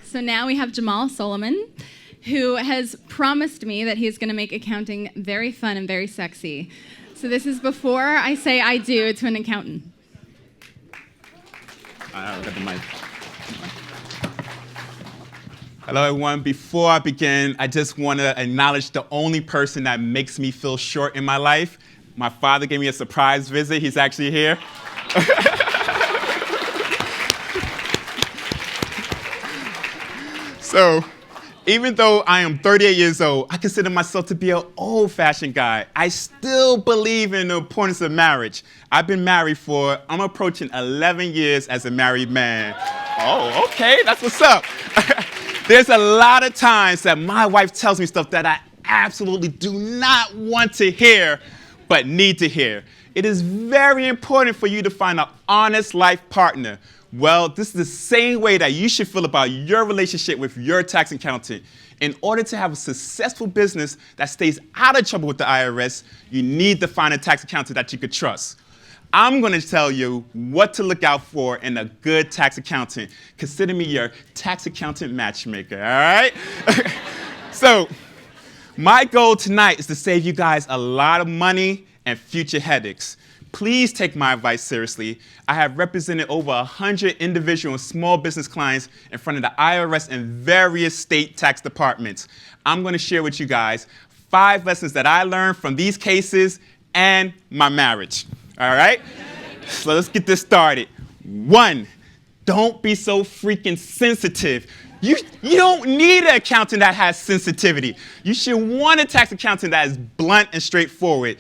So now we have Jamaal Solomon, who has promised me that he's going to make accounting very fun and very sexy. So this is before I say I do to an accountant. I got the mic. Hello, everyone. Before I begin, I just want to acknowledge the only person that makes me feel short in my life. My father gave me a surprise visit. He's actually here. So, even though I am 38 years old, I consider myself to be an old-fashioned guy. I still believe in the importance of marriage. I've been married I'm approaching 11 years as a married man. Oh, okay, that's what's up. There's a lot of times that my wife tells me stuff that I absolutely do not want to hear, but need to hear. It is very important for you to find an honest life partner. Well, this is the same way that you should feel about your relationship with your tax accountant. In order to have a successful business that stays out of trouble with the IRS, you need to find a tax accountant that you could trust. I'm going to tell you what to look out for in a good tax accountant. Consider me your tax accountant matchmaker, all right? So, my goal tonight is to save you guys a lot of money and future headaches. Please take my advice seriously. I have represented over 100 individual and small business clients in front of the IRS and various state tax departments. I'm going to share with you guys 5 lessons that I learned from these cases and my marriage. All right? So let's get this started. 1, don't be so freaking sensitive. You don't need an accountant that has sensitivity. You should want a tax accountant that is blunt and straightforward.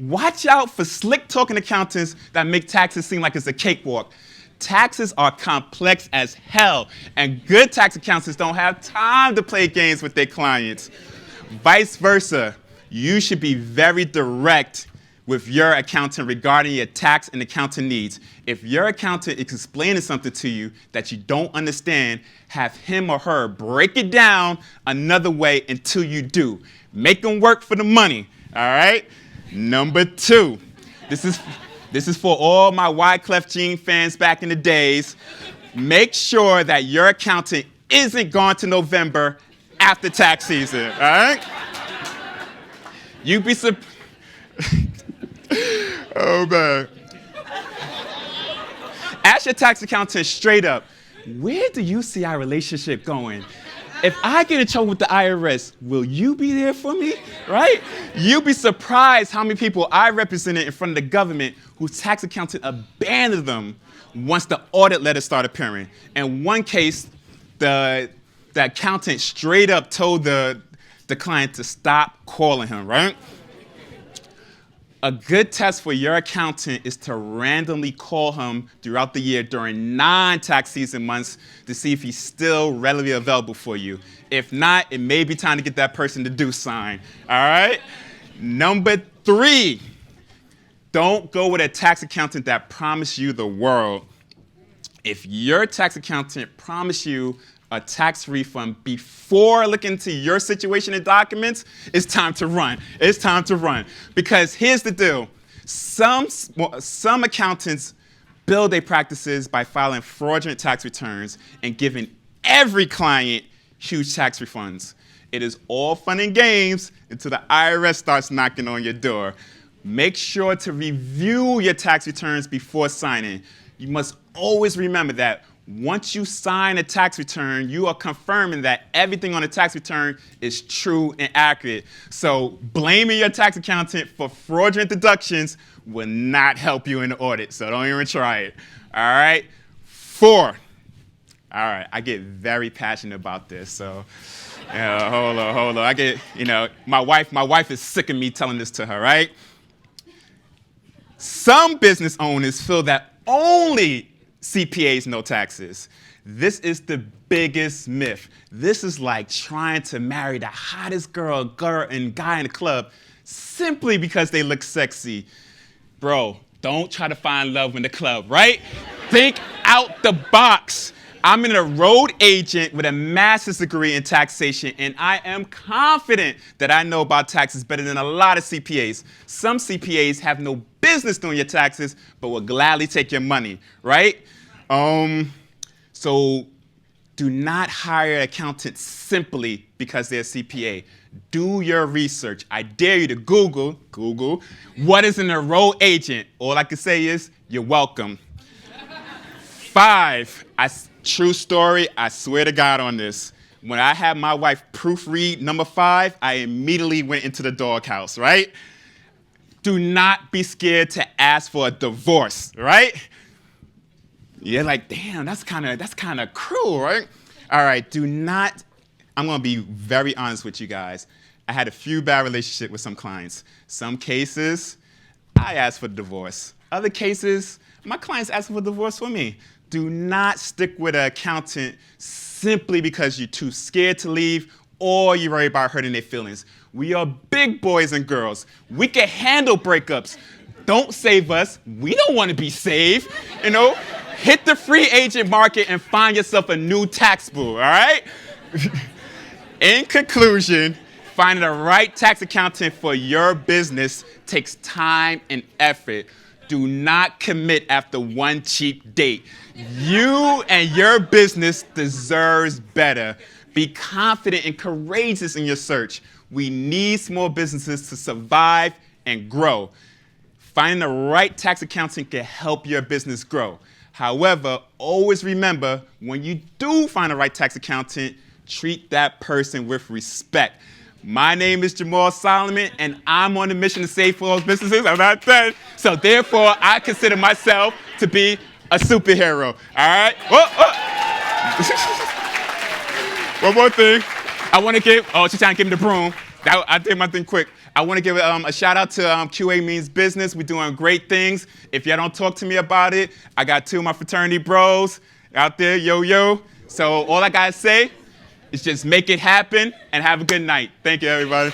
Watch out for slick-talking accountants that make taxes seem like it's a cakewalk. Taxes are complex as hell, and good tax accountants don't have time to play games with their clients. Vice versa, you should be very direct with your accountant regarding your tax and accounting needs. If your accountant is explaining something to you that you don't understand, have him or her break it down another way until you do. Make them work for the money, all right? Number 2, this is for all my Wyclef Jean fans back in the days. Make sure that your accountant isn't gone to November after tax season, all right? You'd be surprised. Oh, man. Ask your tax accountant straight up, where do you see our relationship going? If I get in trouble with the IRS, will you be there for me, right? You'd be surprised how many people I represented in front of the government whose tax accountant abandoned them once the audit letters started appearing. In one case, the accountant straight up told the client to stop calling him, right? A good test for your accountant is to randomly call him throughout the year during non-tax season months to see if he's still readily available for you. If not, it may be time to get that person to do sign, all right? Number 3, don't go with a tax accountant that promised you the world. If your tax accountant promised you a tax refund before looking into your situation and documents, it's time to run. It's time to run. Because here's the deal. Some accountants build their practices by filing fraudulent tax returns and giving every client huge tax refunds. It is all fun and games until the IRS starts knocking on your door. Make sure to review your tax returns before signing. You must always remember that once you sign a tax return, you are confirming that everything on the tax return is true and accurate. So blaming your tax accountant for fraudulent deductions will not help you in the audit, so don't even try it. All right? 4. All right, I get very passionate about this, so hold on. I get, my wife is sick of me telling this to her, right? Some business owners feel that only CPAs know taxes. This is the biggest myth. This is like trying to marry the hottest girl and guy in the club simply because they look sexy. Bro, don't try to find love in the club, right? Think out the box. I'm an enrolled agent with a master's degree in taxation, and I am confident that I know about taxes better than a lot of CPAs. Some CPAs have no business doing your taxes, but will gladly take your money, right? So Do not hire an accountant simply because they're a CPA. Do your research. I dare you to Google, what is an enrolled agent? All I can say is, you're welcome. 5, true story, I swear to God on this. When I had my wife proofread number 5, I immediately went into the doghouse, right? Do not be scared to ask for a divorce, right? You're like, damn, that's kind of cruel, right? All right, I'm going to be very honest with you guys. I had a few bad relationships with some clients. Some cases, I asked for divorce. Other cases, my clients asked for divorce for me. Do not stick with an accountant simply because you're too scared to leave or you're worried about hurting their feelings. We are big boys and girls. We can handle breakups. Don't save us. We don't want to be saved. Hit the free agent market and find yourself a new tax boo, all right? In conclusion, finding the right tax accountant for your business takes time and effort. Do not commit after one cheap date. You and your business deserves better. Be confident and courageous in your search. We need small businesses to survive and grow. Finding the right tax accountant can help your business grow. However, always remember, when you do find the right tax accountant, treat that person with respect. My name is Jamaal Solomon, and I'm on a mission to save for those businesses. I'm not done. So therefore, I consider myself to be a superhero. All right? One more thing. I want to give, she's trying to give me the broom. I did my thing quick. I want to give a shout out to QA Means Business. We're doing great things. If y'all don't talk to me about it, I got 2 of my fraternity bros out there, yo. So all I got to say is just make it happen and have a good night. Thank you, everybody.